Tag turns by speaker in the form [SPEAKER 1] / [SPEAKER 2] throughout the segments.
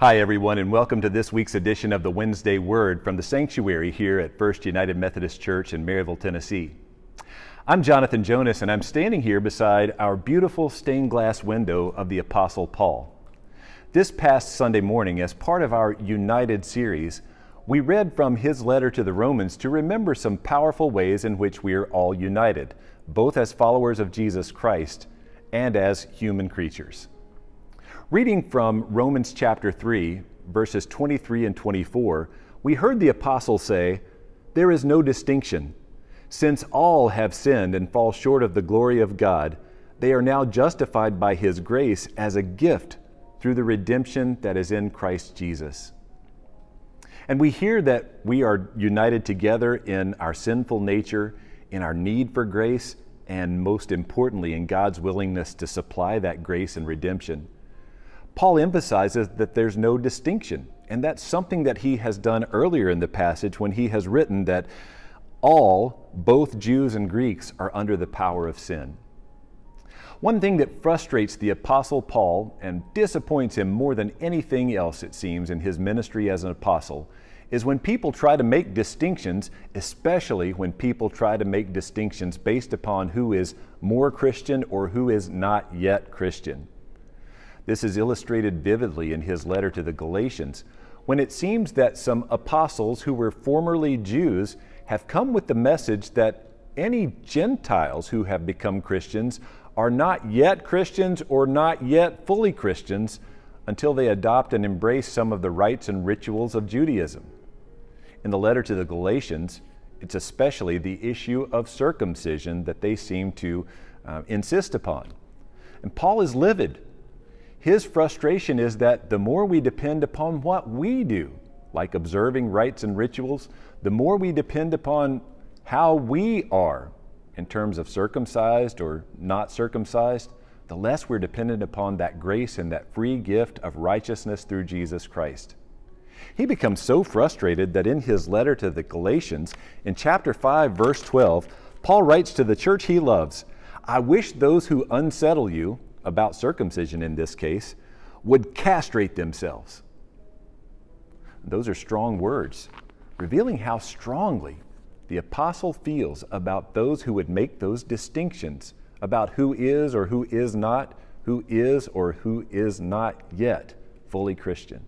[SPEAKER 1] Hi, everyone, and welcome to this week's edition of the Wednesday Word from the Sanctuary here at First United Methodist Church in Maryville, Tennessee. I'm Jonathan Jonas, and I'm standing here beside our beautiful stained glass window of the Apostle Paul. This past Sunday morning, as part of our United series, we read from his letter to the Romans to remember some powerful ways in which we are all united, both as followers of Jesus Christ and as human creatures. Reading from Romans chapter 3, verses 23 and 24, we heard the apostle say, "There is no distinction. Since all have sinned and fall short of the glory of God, they are now justified by His grace as a gift through the redemption that is in Christ Jesus." And we hear that we are united together in our sinful nature, in our need for grace, and most importantly, in God's willingness to supply that grace and redemption. Paul emphasizes that there's no distinction, and that's something that he has done earlier in the passage when he has written that all, both Jews and Greeks, are under the power of sin. One thing that frustrates the Apostle Paul and disappoints him more than anything else, it seems, in his ministry as an apostle, is when people try to make distinctions, especially when people try to make distinctions based upon who is more Christian or who is not yet Christian. This is illustrated vividly in his letter to the Galatians, when it seems that some apostles who were formerly Jews have come with the message that any Gentiles who have become Christians are not yet Christians or not yet fully Christians until they adopt and embrace some of the rites and rituals of Judaism. In the letter to the Galatians, it's especially the issue of circumcision that they seem to insist upon. And Paul is livid. His frustration is that the more we depend upon what we do, like observing rites and rituals, the more we depend upon how we are in terms of circumcised or not circumcised, the less we're dependent upon that grace and that free gift of righteousness through Jesus Christ. He becomes so frustrated that in his letter to the Galatians, in chapter 5, verse 12, Paul writes to the church he loves, "I wish those who unsettle you," about circumcision in this case, "would castrate themselves." Those are strong words, revealing how strongly the apostle feels about those who would make those distinctions about who is or who is not yet fully Christian.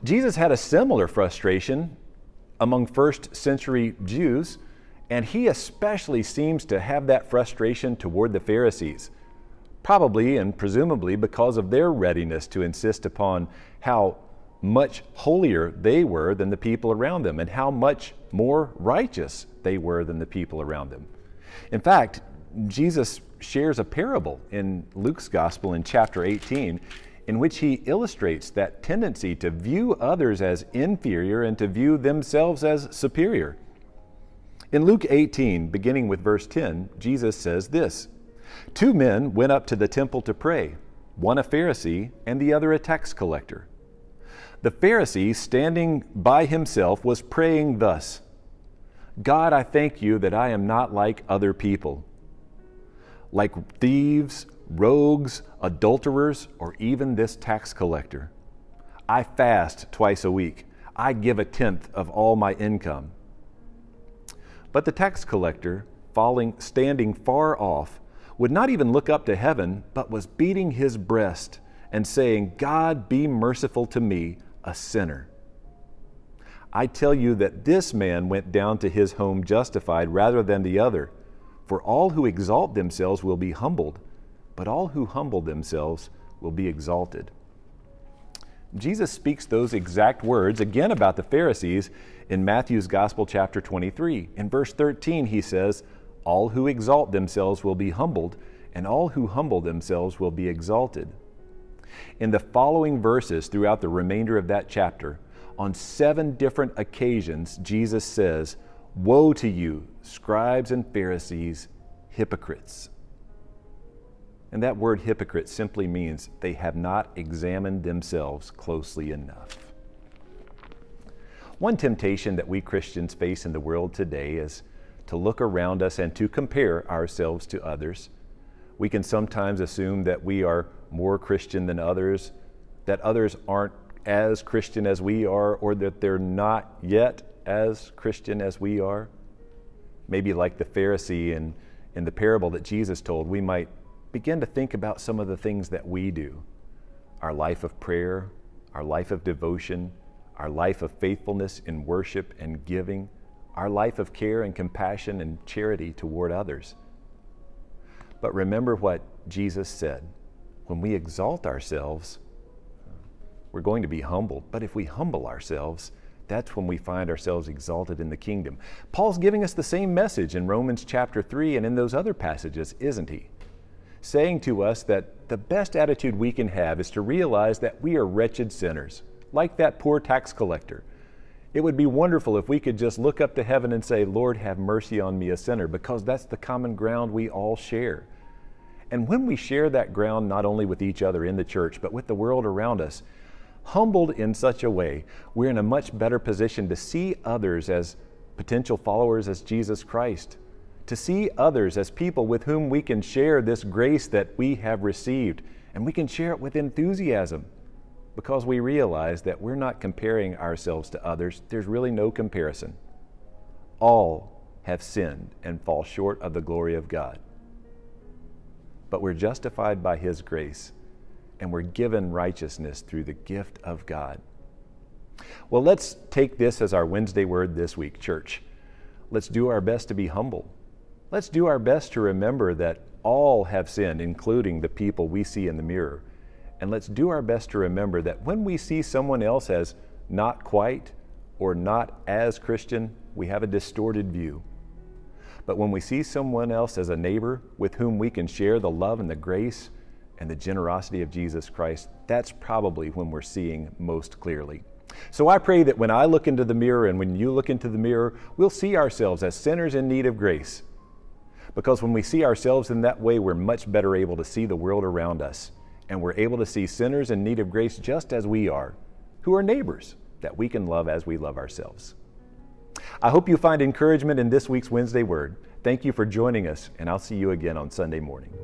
[SPEAKER 1] Jesus had a similar frustration among first century Jews, and he especially seems to have that frustration toward the Pharisees, probably and presumably because of their readiness to insist upon how much holier they were than the people around them and how much more righteous they were than the people around them. In fact, Jesus shares a parable in Luke's Gospel in chapter 18 in which he illustrates that tendency to view others as inferior and to view themselves as superior. In Luke 18, beginning with verse 10, Jesus says this, "Two men went up to the temple to pray, one a Pharisee and the other a tax collector. The Pharisee, standing by himself, was praying thus, 'God, I thank you that I am not like other people, like thieves, rogues, adulterers, or even this tax collector. I fast twice a week. I give a tenth of all my income.' But the tax collector, standing far off, would not even look up to heaven, but was beating his breast and saying, 'God, be merciful to me, a sinner.' I tell you that this man went down to his home justified rather than the other. For all who exalt themselves will be humbled, but all who humble themselves will be exalted." Jesus speaks those exact words again about the Pharisees in Matthew's Gospel, chapter 23. In verse 13, he says, "All who exalt themselves will be humbled, and all who humble themselves will be exalted." In the following verses throughout the remainder of that chapter, on 7 different occasions, Jesus says, "Woe to you, scribes and Pharisees, hypocrites." And that word hypocrite simply means they have not examined themselves closely enough. One temptation that we Christians face in the world today is to look around us and to compare ourselves to others. We can sometimes assume that we are more Christian than others, that others aren't as Christian as we are, or that they're not yet as Christian as we are. Maybe like the Pharisee in the parable that Jesus told, we might begin to think about some of the things that we do. Our life of prayer, our life of devotion, our life of faithfulness in worship and giving, our life of care and compassion and charity toward others. But remember what Jesus said. When we exalt ourselves, we're going to be humbled. But if we humble ourselves, that's when we find ourselves exalted in the kingdom. Paul's giving us the same message in Romans chapter 3 and in those other passages, isn't he? Saying to us that the best attitude we can have is to realize that we are wretched sinners, like that poor tax collector. It would be wonderful if we could just look up to heaven and say, Lord, have mercy on me, a sinner, because that's the common ground we all share. And when we share that ground not only with each other in the church, but with the world around us, humbled in such a way, we're in a much better position to see others as potential followers as Jesus Christ, to see others as people with whom we can share this grace that we have received, and we can share it with enthusiasm, because we realize that we're not comparing ourselves to others. There's really no comparison. All have sinned and fall short of the glory of God. But we're justified by His grace, and we're given righteousness through the gift of God. Well, let's take this as our Wednesday word this week, church. Let's do our best to be humble. Let's do our best to remember that all have sinned, including the people we see in the mirror. And let's do our best to remember that when we see someone else as not quite or not as Christian, we have a distorted view. But when we see someone else as a neighbor with whom we can share the love and the grace and the generosity of Jesus Christ, that's probably when we're seeing most clearly. So I pray that when I look into the mirror and when you look into the mirror, we'll see ourselves as sinners in need of grace. Because when we see ourselves in that way, we're much better able to see the world around us. And we're able to see sinners in need of grace just as we are, who are neighbors that we can love as we love ourselves. I hope you find encouragement in this week's Wednesday Word. Thank you for joining us, and I'll see you again on Sunday morning.